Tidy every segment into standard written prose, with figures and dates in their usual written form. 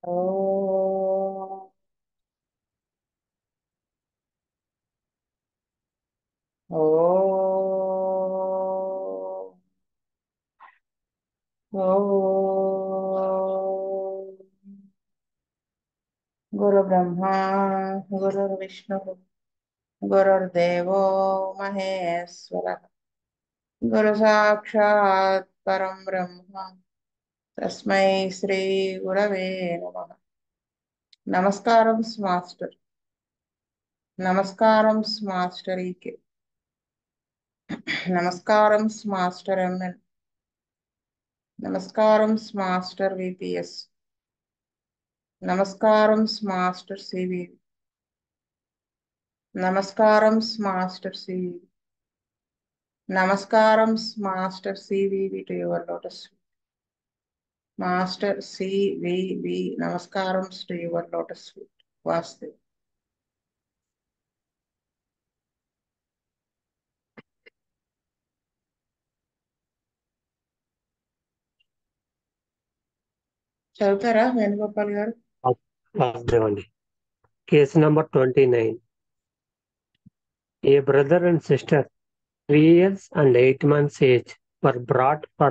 ఓం ఓం ఓం గురు బ్రహ్మా గురుర్ విష్ణు గురుర్దేవో మహేశ్వర గురు సాక్షాత్ పరం బ్రహ్మ తస్మై శ్రీ గురవే నమః. నమస్కారం మాస్టర్. నమస్కారం మాస్టర్ ఈకే. నమస్కారం మాస్టర్ ఎంఎన్. నమస్కారం మాస్టర్ విపిఎస్. నమస్కారం మాస్టర్ సివి. నమస్కారం మాస్టర్ సివి. నమస్కారం master CVV to your lotus. Master CVV నమస్కారం టు యువర్ లోటస్ ఫీట్. వాస్తు. చదువుతారా వేణుగోపాల్ గారు? వాసుదేవండి. Case number 29. A brother and sister, 3 years and 8 months age, were brought for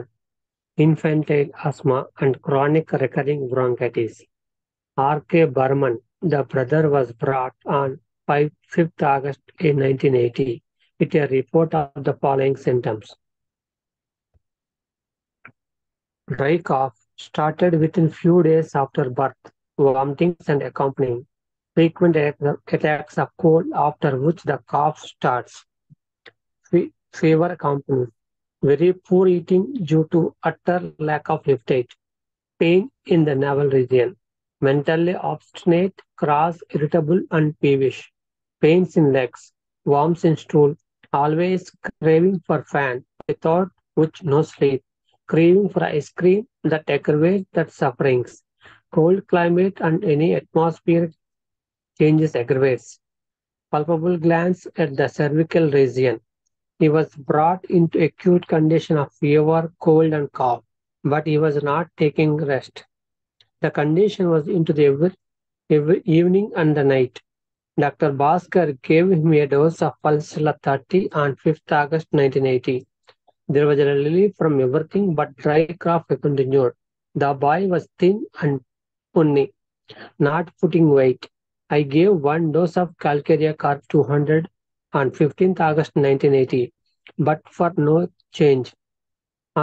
infantile asthma and chronic recurring bronchitis. R.K. Burman, the brother, was brought on 5th August in 1980 with a report of the following symptoms. Dry cough started within few days after birth, vomitings and accompanying frequent attacks of cold, after which the cough starts. Fever accompanies. Very poor eating due to utter lack of appetite. Pain in the navel region. Mentally obstinate, cross, irritable and peevish. Pains in legs. Worms in stool. Always craving for fan, without which no sleep. Craving for ice cream that aggravates that sufferings. Cold climate and any atmospheric changes aggravates. Palpable glands at the cervical region. He was brought into acute condition of fever, cold and cough, but he was not taking rest. The condition was into the every evening and the night. Dr. Bhaskar gave him a dose of Pulsila 30 on 5th August 1980. There was a relief from everything, but dry cough continued. The boy was thin and puny, not putting weight. I gave one dose of Calcarea Carb 200 on 15th August 1980, but for no change.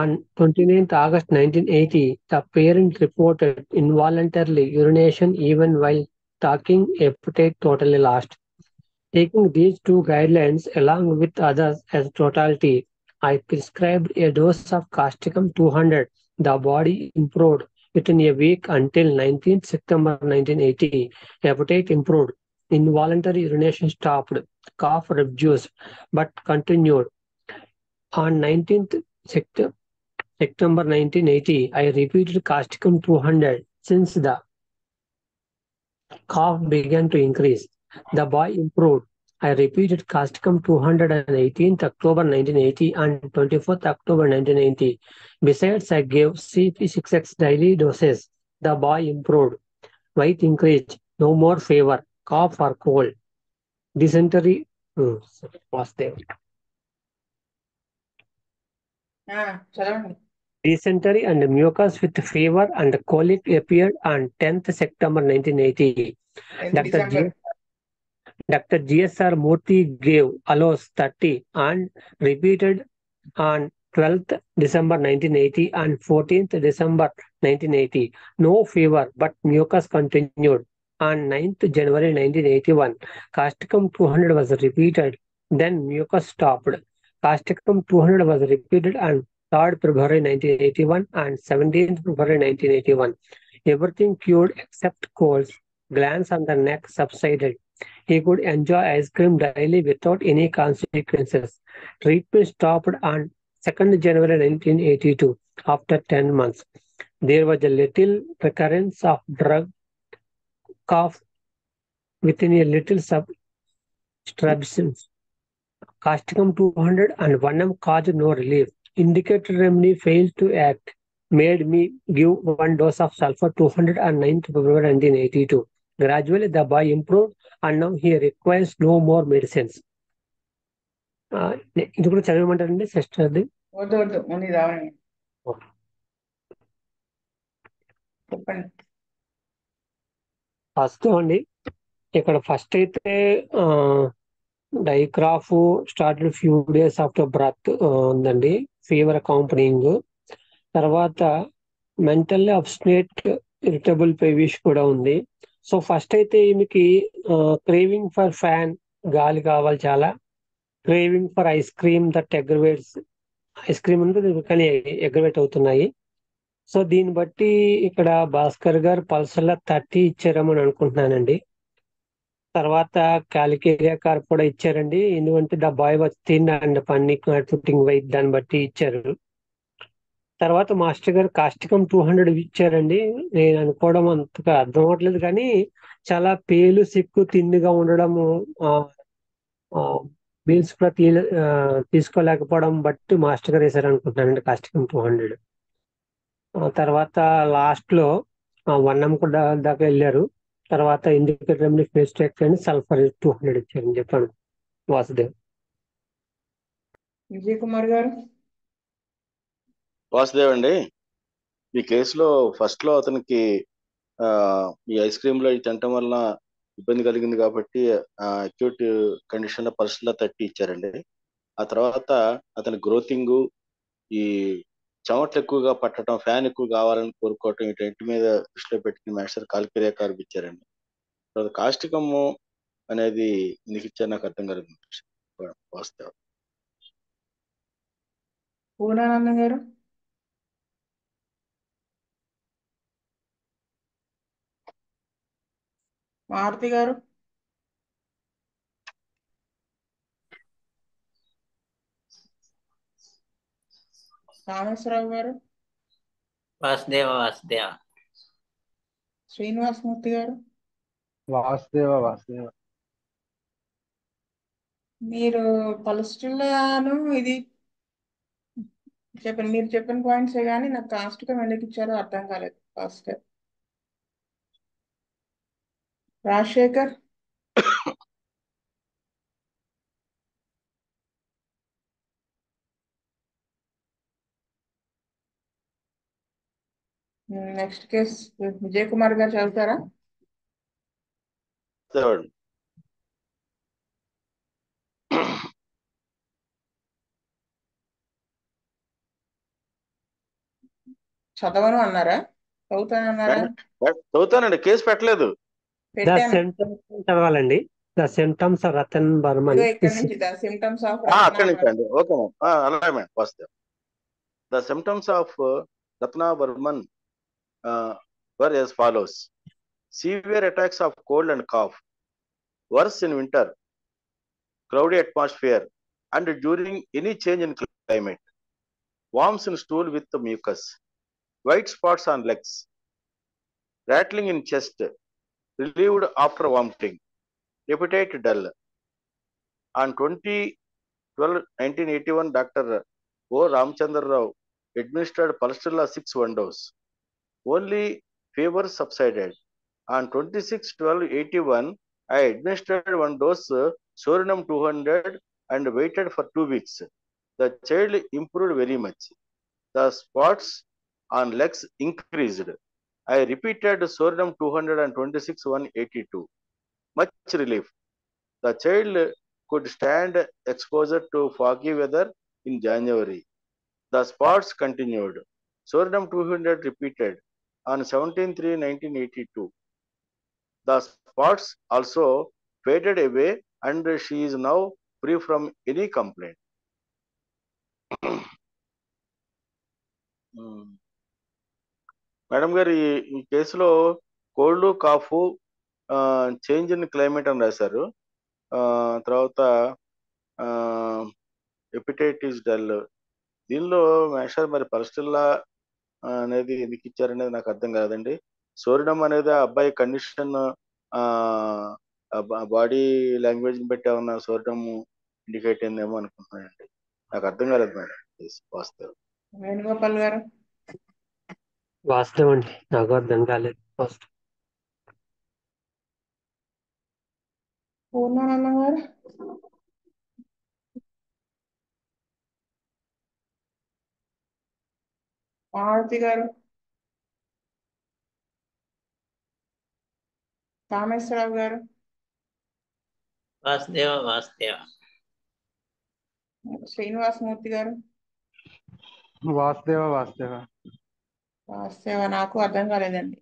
On 29th August 1980, the parent reported involuntary urination even while talking, appetite totally lost. Taking these two guidelines along with others as totality, I prescribed a dose of Causticum 200. The body improved within a week until 19th September 1980. Appetite improved. Involuntary urination stopped. Cough reduced but continued. On 19th September 1980, I repeated Causticum 200 since the cough began to increase. The boy improved. I repeated Causticum 200 on 18th October 1980 and 24th October 1980. Besides, I gave CP6X daily doses. The boy improved. Weight increased. No more fever, cough or cold. Dysentery was there. చదవండి. Dysentery and mucus with fever and colic appeared on 10th September 1980. Dr. GSR Murthy gave Alos 30 and repeated on 12th December 1980 and 14th December 1980. No fever, but mucus continued. On 9th January 1981, Causticum 200 was repeated, then mucus stopped. Causticum 200 was repeated on 3rd February 1981 and 17th February 1981. Everything cured except colds. Glands on the neck subsided. He could enjoy ice cream daily without any consequences. Treatment stopped on 2nd January 1982 after 10 months. There was a little recurrence of drug cough within a little substance. Causticum 200 and 1M caused no relief. Indicated remedy failed to act. made me give one dose of sulfur 200 on 9th February 1982. Gradually, the boy improved and now he requires no more medicines. ఇది కూడా చదవమంటారండి సిస్టర్ది? వద్దు వద్దు, ఉంది రావని చెప్పండి. First అండి, ఇక్కడ first అయితే డైక్రాఫ్ started few days after birth ఉందండి, ఫీవర్ అకాంపనింగ్. తర్వాత మెంటల్లీ అబ్స్నేట్ ఇరిటబుల్ పెవిష్ కూడా ఉంది. సో ఫస్ట్ అయితే ఈమెకి క్రేవింగ్ ఫర్ ఫ్యాన్, గాలి కావాలి చాలా, craving for ice cream that aggravates, ice cream ఉంటుంది కానీ అగ్రవేట్ అవుతున్నాయి. సో దీన్ని బట్టి ఇక్కడ భాస్కర్ గారు పల్సర్ల 30 ఇచ్చారేమని అనుకుంటున్నానండి. తర్వాత క్యాలికేరియా కార్ కూడా ఇచ్చారండి, ఎందుకంటే the boy was thin and పన్నిక్ పుట్టింగ్ వెయిట్, దాన్ని బట్టి ఇచ్చారు. తర్వాత మాస్టర్ గారు కాస్టికం 200 ఇచ్చారండి. నేను అనుకోవడం అంతగా అర్థం అవ్వట్లేదు, కానీ చాలా పేలు సిక్కు తిండిగా ఉండడము, మీల్స్ కూడా తీసుకోలేకపోవడం బట్టి మాస్టర్ గారు వేశారు అనుకుంటున్నానండి కాస్టికం 200. తర్వాత లాస్ట్ లో 1M కూడా దాకా వెళ్ళారు. తర్వాత ఇండికేటర్ ఫేస్ ట్యాక్స్ అని సల్ఫర్ 200 ఇచ్చారని చెప్పాను వాసుదేవ్. విజయ్ కుమార్ గారు. వాసుదేవ్ అండి, ఈ కేసులో ఫస్ట్ లో అతనికి ఈ ఐస్ క్రీమ్ లో తినటం వల్ల ఇబ్బంది కలిగింది కాబట్టి అక్యూట్ కండిషన్ లో పల్స్లో 30 ఇచ్చారండి. ఆ తర్వాత అతని గ్రోతింగ్, ఈ చెమట్లు ఎక్కువగా పట్టడం, ఫ్యాన్ ఎక్కువ కావాలని కోరుకోవటం, వీటి మీద దృష్టిలో పెట్టుకుని మాస్టర్ కాలికేరియా కార్బ్ ఇచ్చారండి. తర్వాత కాస్టికము అనేది ఎందుకు ఇచ్చారు నాకు అర్థం కాలేదు వాస్తవం. పూర్ణానంద గారు. మారుతి గారు. రామేశ్వరరావు గారు. వాసుదేవ వాసుదేవ. శ్రీనివాసమూర్తి గారు. వాసుదేవ వాసుదేవ. మీరు పల్స్టిల్లాను ఇది చెప్పండి, మీరు చెప్పిన పాయింట్సే కానీ నాకు కాస్టికం ఎందుకు ఇచ్చారో అర్థం కాలేదు first. Rajasekhar. Next case Vijay Kumar గారు చదువుతారా? చదవను అన్నారా? చదువుతానన్నారా? చదువుతానండి, కేసు పెట్టలేదు. చదవాలండి. The symptoms of Ratan Barman. ఇక్కడ నుంచి ద సిమ్టమ్స్ ఆఫ్ అక్కడి నుంచి అండి. ఓకే మ్యామ్, అలాగే మ్యామ్. వాస్తవం. The symptoms of Ratna Barman were as follows: severe attacks of cold and cough, worse in winter, cloudy atmosphere, and during any change in climate, worms in stool with mucus, white spots on legs, rattling in chest, relieved after vomiting, appetite dull. On 20/12/1981, Dr. O. Ramchandra Rao administered Pulstilla 6 1 dose. Only fever subsided. On 26/12/81, I administered 1 dose Sorinum 200 and waited for 2 weeks. The child improved very much. The spots on legs increased. I repeated Sorinum 200 and 26/1/82. Much relief. The child could stand exposure to foggy weather in January. The spots continued. Sorinum 200 repeated on 17/3/1982. The spots also faded away and she is now free from any complaint. Madam గారు, ఈ కేసులో cold, cough, change in climate అని రాశారు. తర్వాత hepatitis dull. దీనిలో మేషర్ మరి pulsatilla అనేది ఎందుకు ఇచ్చారనేది నాకు అర్థం కాదండి. సోరిడం అనేది ఆ అబ్బాయి కండిషన్, బాడీ లాంగ్వేజ్ ని బట్టి ఏమన్నా సోరిడం ఇండికేట్ అయిందేమో అనుకుంటున్నానండి. నాకు అర్థం కాలేదు మేడం. వాస్తవం. వేణుగోపాల్ గారు. వాస్తవం అండి, నాకు అర్థం కాలేదు ఫస్ట్. పూర్ణానందం గారు, మారుతి గారు, కామేశ్వరరావు గారు, వాసుదేవ వాసుదేవ శ్రీనివాసమూర్తి గారు, వాసుదేవ వాసుదేవ వాస్తవ నాకు అర్థం కాలేదండి.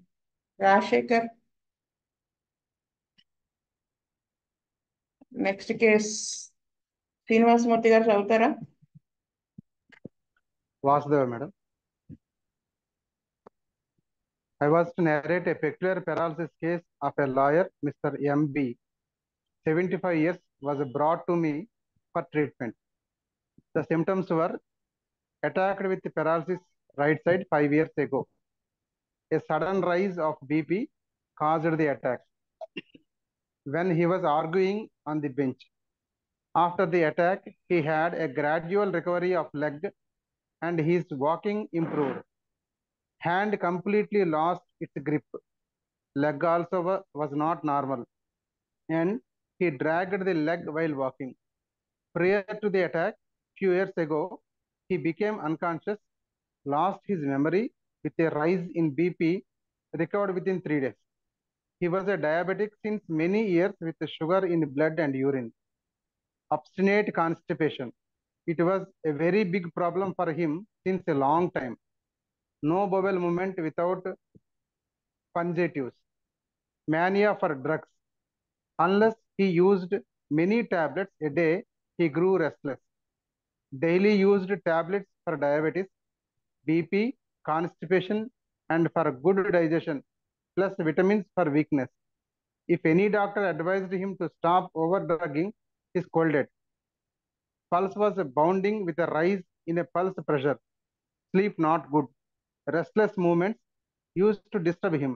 రాజశేఖర్, నెక్స్ట్ కేస్ శ్రీనివాసమూర్తి గారు చదువుతారా? Vasudeva madam. I was to narrate a peculiar paralysis case of a lawyer, Mr. M.B., 75 years, was brought to me for treatment. The symptoms were attacked with paralysis right side 5 years ago. A sudden rise of BP caused the attack when he was arguing on the bench. After the attack, he had a gradual recovery of leg and his walking improved. Hand completely lost its grip. Leg also was not normal, and he dragged the leg while walking. Prior to the attack, few years ago, he became unconscious, lost his memory with a rise in BP, recovered within 3 days. He was a diabetic since many years with sugar in blood and urine. Obstinate constipation. It was a very big problem for him since a long time. No bowel movement without pungatives. Mania for drugs. Unless he used many tablets a day, he grew restless. Daily used tablets for diabetes, BP, constipation, and for good digestion, plus vitamins for weakness. If any doctor advised him to stop overdrugging, he scolded. Pulse was bounding with a rise in a pulse pressure. Sleep not good. Restless movements used to disturb him.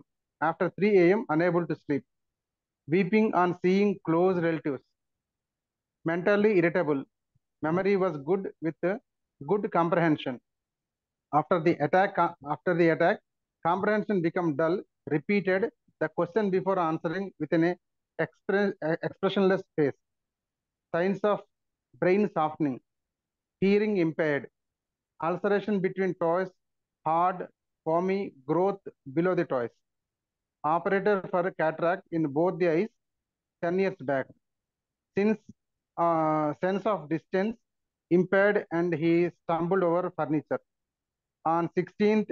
After 3 a.m., unable to sleep. Weeping on seeing close relatives. Mentally irritable. Memory was good with good comprehension. After the attack, comprehension became dull. Repeated the question before answering within a expressionless face. Signs of brain softening. Hearing impaired. Ulceration between toes. Hard, foamy growth below the toes. Operated for cataract in both the eyes 10 years back. Since sense of distance impaired and he stumbled over furniture. On 16th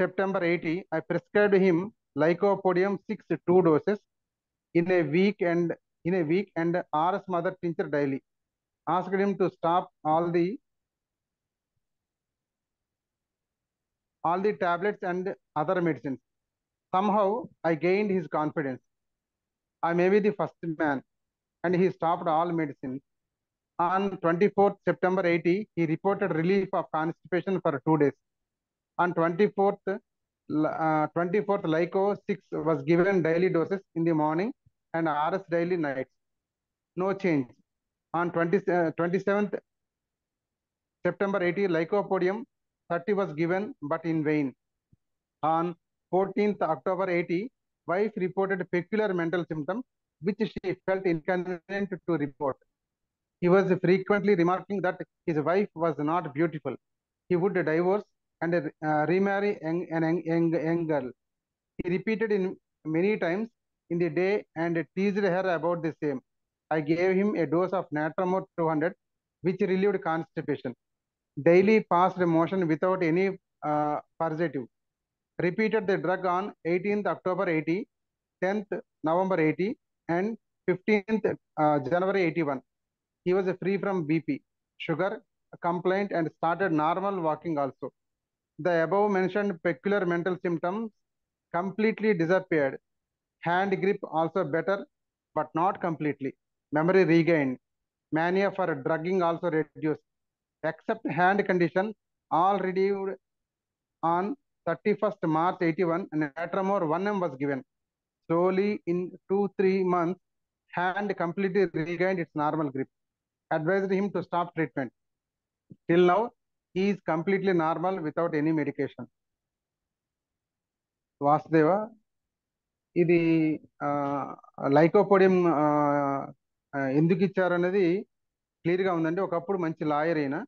September 80, I prescribed him Lycopodium 6 2 doses in a week and RS mother tincture daily. Asked him to stop all the tablets and other medicines. Somehow I gained his confidence. I may be the first man, and he stopped all medicine. On 24th September 80, he reported relief of constipation for 2 days. On 24th Lyco 6 was given daily doses in the morning and RS daily nights. No change. On 27th September 80, Lycopodium 30 was given but in vain. On 14th October 80, wife reported peculiar mental symptoms which she felt inconvenient to report. He was frequently remarking that his wife was not beautiful. He would divorce and remarry young girl. He repeated in many times in the day and teased her about the same. I gave him a dose of Natramor 200, which relieved constipation. Daily passed motion without any purgative. Repeated the drug on 18th October 80, 10th November 80, and 15th January 81. He was free from BP, sugar complaint, and started normal walking also. The above mentioned peculiar mental symptoms completely disappeared. Hand grip also better, but not completely. Memory regained. Mania for drugging also reduced. Except hand condition, all relieved. On 31st March 81, Natramor 1M was given. Slowly, in 2-3 months, hand completely regained its normal grip. Advised him to stop treatment. Till now, he is completely normal without any medication. Vasudeva, ఇది lycopodium ఎందుకు ఇచ్చారు అనేది క్లియర్గా ఉందండి. ఒకప్పుడు మంచి lawyer అయినా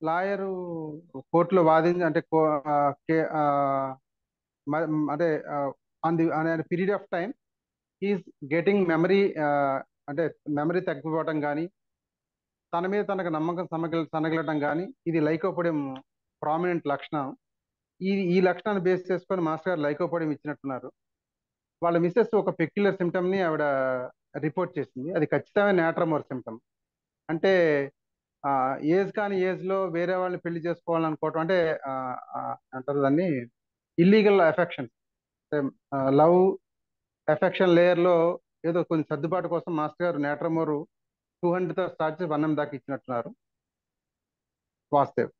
lawyer కోర్టులో వాదించి అంటే అదే on the period of time is getting memory, అంటే మెమరీ తగ్గిపోవటం కానీ తన మీద తనకు నమ్మకం సనగలటం కానీ ఇది లైకోపోడియం ప్రామినెంట్ లక్షణం. ఈ లక్షణాన్ని బేస్ చేసుకొని మాస్టర్ గారు లైకోపోడియం ఇచ్చినట్టున్నారు. వాళ్ళ మిస్సెస్ ఒక పెక్యులర్ సిమ్టమ్ని ఆవిడ రిపోర్ట్ చేసింది. అది ఖచ్చితమైన నేట్రమోర్ సిమ్టమ్. అంటే ఏజ్ కాని ఏజ్లో వేరే వాళ్ళని పెళ్లి చేసుకోవాలనుకోవటం అంటే అంటారు దాన్ని ఇల్లీగల్ ఎఫెక్షన్. లవ్ ఎఫెక్షన్ లేయర్లో ఏదో కొంచెం సర్దుబాటు కోసం మాస్టర్ గారు నేట్రమోర్ 200తో స్టార్ట్ చేసి 1M దాకా ఇచ్చినట్టున్నారు. వాస్తవ్.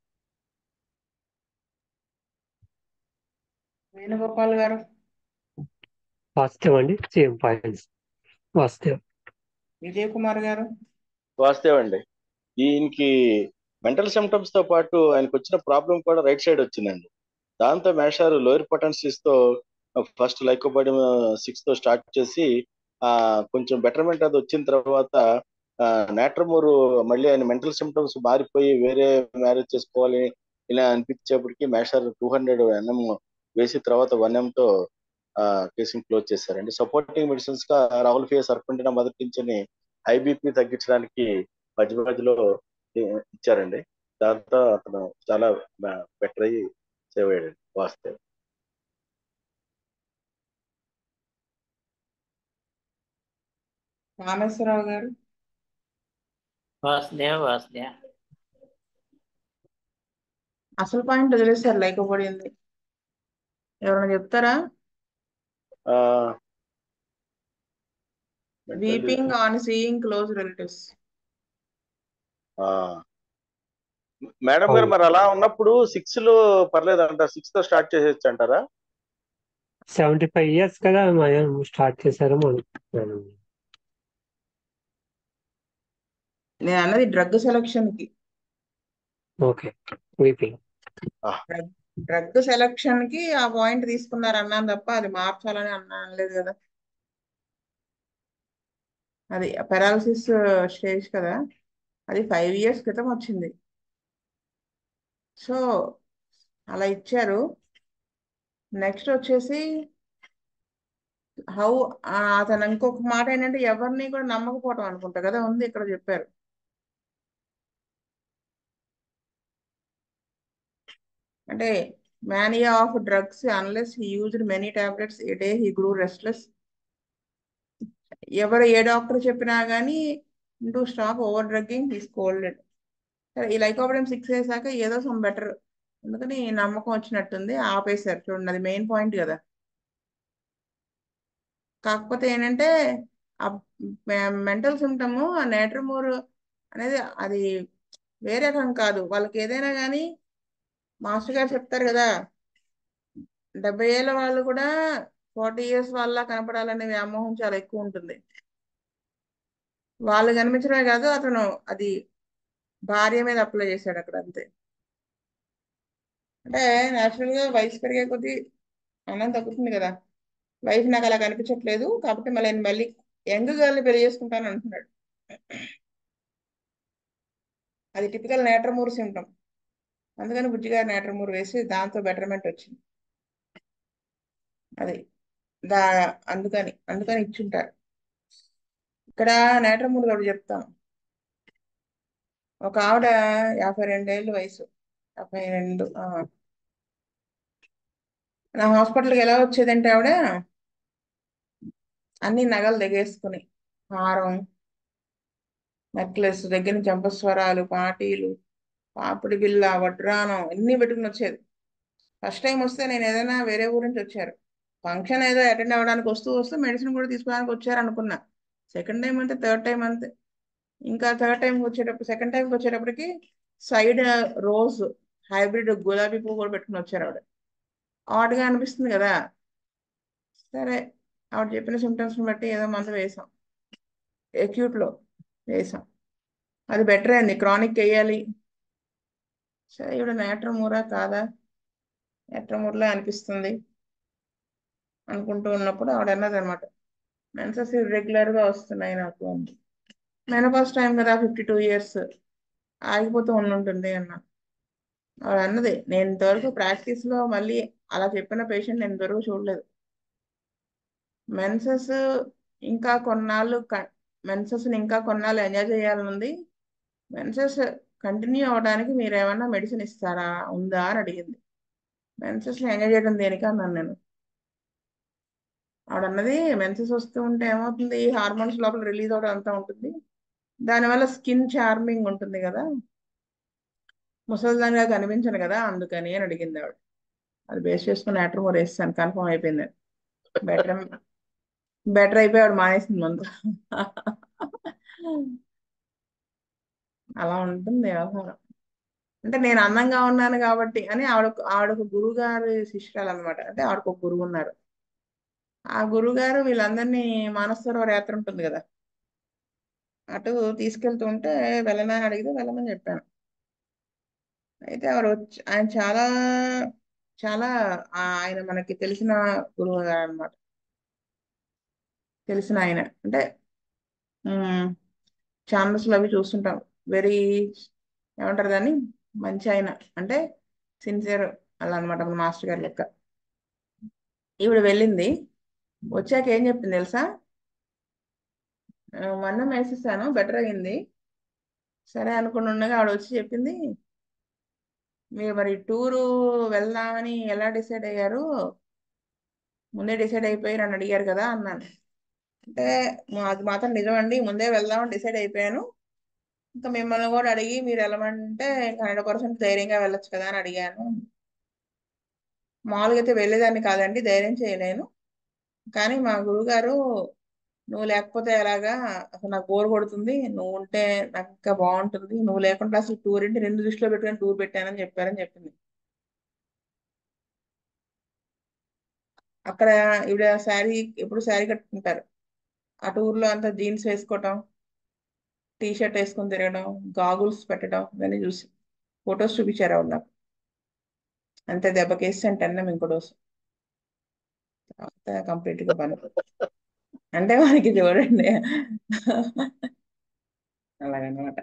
వేణుగోపాల్ గారు. వాస్తవ్ అండి, సేమ్ పాయింట్స్. వాస్తవ్. విజయ్ కుమార్ గారు. వాస్తవ్ అండి. ఈయనకి మెంటల్ సిమ్టమ్స్ తో పాటు ఆయనకు వచ్చిన ప్రాబ్లం కూడా రైట్ సైడ్ వచ్చిందండి. దాంతో మేషారు లోయర్ పొటెన్సీస్ తో ఫస్ట్ లైకోపోడియం 6 తో స్టార్ట్ చేసి కొంచెం బెటర్మెంట్ అది వచ్చిన తర్వాత నేట్రమోర్ మళ్ళీ ఆయన మెంటల్ సిమ్టమ్స్ మారిపోయి వేరే మ్యారేజ్ చేసుకోవాలి ఇలా అనిపించేప్పటికి మేషారు 200 NM వేసి తర్వాత 1M తో కేసుని క్లోజ్ చేశారండి. సపోర్టింగ్ మెడిసిన్స్ గా రాహుల్ ఫియా సర్పెంటినా మొదటించని హై బీపీ తగ్గించడానికి మధ్య మధ్యలో ఇచ్చారండి. దాంతో అతను చాలా బెటర్ అయ్యి సేవ్ అయ్యాడు. వాస్తవ్. రామేశ్వరరావు గారు. వాసుదేవ్ వాసుదేవ్. అసలు పాయింట్ వదిలేశారు లైకోపోడియం. ఎవరైనా చెప్తారా? Weeping on seeing close relatives. Madam గారు మరి అలా ఉన్నప్పుడు 6 లో పర్లేదు అంటారు, 6 తో స్టార్ట్ చేసేచ్చు అంటారా? 75 years కదా స్టార్ట్ చేశారేమో అనుకుంటున్నాను. నేను అన్నది డ్రగ్ సెలక్షన్ కి. Okay, weeping. డ్రగ్ సెలక్షన్ కి ఆ పాయింట్ తీసుకున్నారు అన్నాను తప్ప అది మార్చాలని అనలేదు కదా. అది పెరాలసిస్ స్టేజ్ కదా, అది 5 years క్రితం వచ్చింది. సో అలా ఇచ్చారు. నెక్స్ట్ వచ్చేసి హౌ అతను ఇంకొక మాట ఏంటంటే ఎవరిని కూడా నమ్మకపోవటం అనుకుంటా కదా ఉంది ఇక్కడ చెప్పారు. అంటే mania of drugs unless he used many tablets a day he grew restless. ఎవరు ఏ డాక్టర్ చెప్పినా కానీ to stop over drugging he scolded. సరే ఈ లైకోపోడియం 6 వేసాక ఏదో సమ్ బెటర్ అందుకని నమ్మకం వచ్చినట్టుంది ఆపేశారు. చూడండి అది మెయిన్ పాయింట్ కదా. కాకపోతే ఏంటంటే ఆ మెంటల్ సిమ్టమ్ ఆ నేట్రమోర్ అనేది అది వేరే రకం కాదు. వాళ్ళకి ఏదైనా కానీ మాస్టర్ గారు చెప్తారు కదా 70 ఏళ్ళ వాళ్ళు కూడా 40 years వాళ్ళ కనపడాలనే వ్యామోహం చాలా ఎక్కువ ఉంటుంది. వాళ్ళు కనిపించడమే కాదు అతను అది భార్య మీద అప్లై చేశాడు అక్కడ అంతే. అంటే న్యాచురల్ గా వయసు పెరిగే కొద్దీ అన్నం తగ్గుతుంది కదా. వైఫ్ నాకు అలా కనిపించట్లేదు కాబట్టి మళ్ళీ యంగ్ గర్ల్ని పెళ్లి చేసుకుంటాను అంటున్నాడు. అది టిపికల్ నేట్రమూర్ సిమ్టమ్. అందుకని బుజ్జిగారు నేట్రమూర్ వేసి దాంతో బెటర్మెంట్ వచ్చింది. అది అందుకని ఇచ్చుంటారు. ఇక్కడ నేట్రమూర్ కూడా చెప్తాను. ఒక ఆవిడ 52 ఏళ్ళు వయసు, 52. నా హాస్పిటల్కి ఎలా వచ్చేదంటే ఆవిడ అన్ని నగలు దిగేసుకుని హారం నెక్లెస్ దగ్గర నుంచి చంపస్వరాలు పాటీలు పాపిడి బిల్ల వడ్రానం అన్ని పెట్టుకుని వచ్చేది. ఫస్ట్ టైం వస్తే నేను ఏదైనా వేరే ఊరు నుంచి వచ్చారు ఫంక్షన్ ఏదో అటెండ్ అవ్వడానికి వస్తూ మెడిసిన్ కూడా తీసుకోవడానికి వచ్చారు అనుకున్నా. సెకండ్ టైం అంతే, థర్డ్ టైం అంతే. ఇంకా సెకండ్ టైంకి వచ్చేటప్పటికి సైడ్ రోజ్ హైబ్రిడ్ గులాబీ పువ్వు కూడా పెట్టుకుని వచ్చారు ఆవిడ. ఆడ్గా అనిపిస్తుంది కదా. సరే ఆవిడ చెప్పిన సిమ్టమ్స్ని బట్టి ఏదో మందు వేసాం, అక్యూట్లో వేసాం. అది బెటర్ అయింది. క్రానిక్ వేయాలి. సరే ఇవిడ నేట్రమూరా కాదా, నేట్రమూర్లా అనిపిస్తుంది. అనుకుంటూ ఉన్నప్పుడు ఆవిడ అన్నది అనమాట, మెన్సెస్ ఇర్రెగ్యులర్ గా వస్తున్నాయి నాకు అని. మెనోపాజ్ టైం కదా, 52 years ఆగిపోతూ ఉండుంటుంది అన్న. ఆవిడ అన్నది, నేను ఇంతవరకు ప్రాక్టీస్ లో మళ్ళీ అలా చెప్పిన పేషెంట్ నేను ఇంతవరకు చూడలేదు. మెన్సెస్ ఇంకా కొన్నాళ్ళు మెన్సెస్ ఇంకా కొన్నాళ్ళు ఎంజాయ్ చేయాలనుంది. మెన్సెస్ కంటిన్యూ అవడానికి మీరు ఏమన్నా మెడిసిన్ ఇస్తారా, ఉందా అని అడిగింది. మెన్సెస్ ఎంజాయ్ చేయడం దేనికి అన్నాను నేను. ఆవిడ అన్నది, మెన్సెస్ వస్తూ ఉంటే ఏమవుతుంది, హార్మోన్స్ లోపల రిలీజ్ అవడం అంతా ఉంటుంది, దానివల్ల స్కిన్ చార్మింగ్ ఉంటుంది కదా, ముసలిదానిగా కనిపించను కదా, అందుకని అని అడిగింది ఆవిడ. అది బేస్ చేసుకుని యాట్రమోర్ వేస్తాను, కన్ఫర్మ్ అయిపోయింది. బెటర్ బెటర్ అయిపోయి ఆవిడ మానేసింది ముందు. అలా ఉంటుంది వ్యవహారం. అంటే నేను అందంగా ఉన్నాను కాబట్టి అని ఆవిడకు గురువు గారి శిష్యురాలు అనమాట. అంటే ఆవిడకు ఒక గురువు ఉన్నారు. ఆ గురువు గారు వీళ్ళందరినీ మానస సరోవర్ యాత్ర ఉంటుంది కదా, అటు తీసుకెళ్తూ ఉంటే వెళ్ళనా అని అడిగితే వెళ్ళమని చెప్పాను. అయితే ఆవిడ వచ్చి, ఆయన చాలా చాలా ఆయన మనకి తెలిసిన గురువు గారు అనమాట. తెలిసిన ఆయన అంటే ఛానల్స్లో అవి చూస్తుంటాం. వెరీ ఏమంటారు దాన్ని, మంచి ఆయన అంటే సిన్సియర్ అలా అనమాట, మన మాస్టర్ గారి లెక్క. ఈవిడ వెళ్ళింది, వచ్చాక ఏం చెప్పింది తెలుసా, మొన్న వేసేసాను, బెటర్ అయింది. సరే అనుకుని ఉండగా ఆవిడ వచ్చి చెప్పింది, మీరు మరి టూరు వెళ్దామని ఎలా డిసైడ్ అయ్యారు, ముందే డిసైడ్ అయిపోయి నన్ను అడిగారు కదా అన్నాను. అంటే అది మాత్రం నిజమండి, ముందే వెళ్దామని డిసైడ్ అయిపోయాను, ఇంకా మిమ్మల్ని కూడా అడిగి మీరు వెళ్ళమంటే 100% ధైర్యంగా వెళ్ళొచ్చు కదా అని అడిగాను. మామూలుగా అయితే వెళ్ళేదాన్ని కాదండి, ధైర్యం చేయలేను, కానీ మా గురువుగారు నువ్వు లేకపోతే ఎలాగా, అసలు నాకు బోర్ కొడుతుంది, నువ్వు ఉంటే నాకు ఇంకా బాగుంటుంది, నువ్వు లేకుండా అసలు టూర్ ఏంటి, రెండు దృష్టిలో పెట్టుకుని టూర్ పెట్టానని చెప్పారని చెప్పింది. అక్కడ ఈవిడ శారీ, ఎప్పుడు శారీ కట్టుకుంటారు, ఆ టూర్లో అంతా జీన్స్ వేసుకోవటం, టీ షర్ట్ వేసుకొని తిరగడం, గాగుల్స్ పెట్టడం, ఇవన్నీ చూసి ఫొటోస్ చూపించారు ఆవిడ నాకు. అంతే దెబ్బకేసి అంటే అన్నం ఇంకో డోసు కంప్లీట్ గా పని. అంటే మనకి చూడండి అలాగనమాట.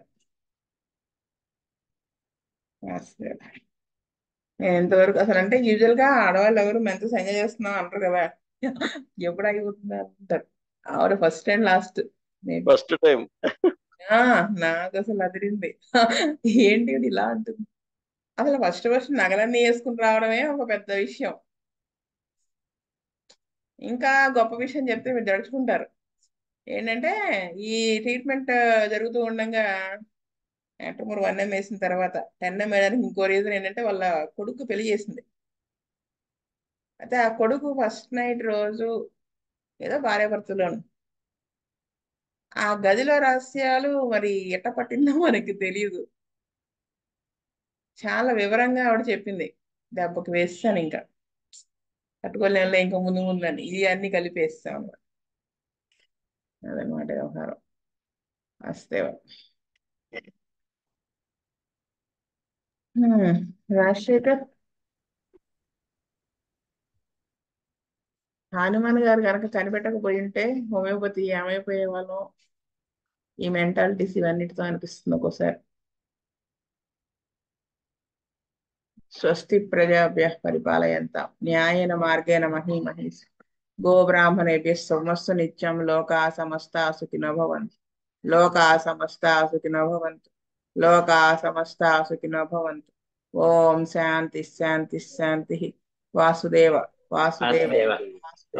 నేను ఎంతవరకు అసలు అంటే యూజువల్ గా ఆడవాళ్ళు ఎవరు మెంతస్ ఎంజాయ్ చేస్తున్నాం అంటారు కదా, ఎప్పుడు అయిపోతుందా అంటారు. ఆవిడ first and last first time. నాకు అసలు అదిరింది. ఏంటి ఇది ఇలా అంటుంది. అసలు ఫస్ట్ నగలన్నీ వేసుకుని రావడమే ఒక పెద్ద విషయం. ఇంకా గొప్ప విషయం చెప్తే మీరు దడుచుకుంటారు. ఏంటంటే ఈ ట్రీట్మెంట్ జరుగుతూ ఉండగా యాక్టర్ 1M వేసిన తర్వాత 10M వేయడానికి ఇంకో రీజన్ ఏంటంటే వాళ్ళ కొడుకు పెళ్లి చేసింది. అయితే ఆ కొడుకు ఫస్ట్ నైట్ రోజు ఏదో భార్యాభర్తలోను ఆ గదిలో రహస్యాలు మరి ఎట్ట పట్టిందో మనకి తెలియదు. చాలా వివరంగా ఆవిడ చెప్పింది. దెబ్బకి వేస్తాను ఇంకా తట్టుకోలేనులే, ఇంకా ముందు ముందని ఇది అన్ని కలిపేస్తాం అన్నమాట. అదనమాట వ్యవహారం. వస్తే రాజశేఖర్ హనుమాన్ గారు కనుక కనిపెట్టకపోయి ఉంటే హోమియోపతి ఏమైపోయే వాళ్ళం, ఈ మెంటాలిటీస్ ఇవన్నిటితో అనిపిస్తుంది ఒక్కోసారి. స్వస్తి ప్రజాభ్యః పరిపాలయంతాం న్యాయేన మార్గేణ మహీమహీస్ గోబ్రాహ్మణేభ్యः శుభమస్తు నిత్యం లోకా సమస్తా సుఖినో భవంతు. లోకా సమస్తా సుఖినో భవంతు. లోకా సమస్తా సుఖినో భవంతు. ఓం శాంతి శాంతి శాంతి. వాసుదేవ వాసుదేవ వాసుదేవ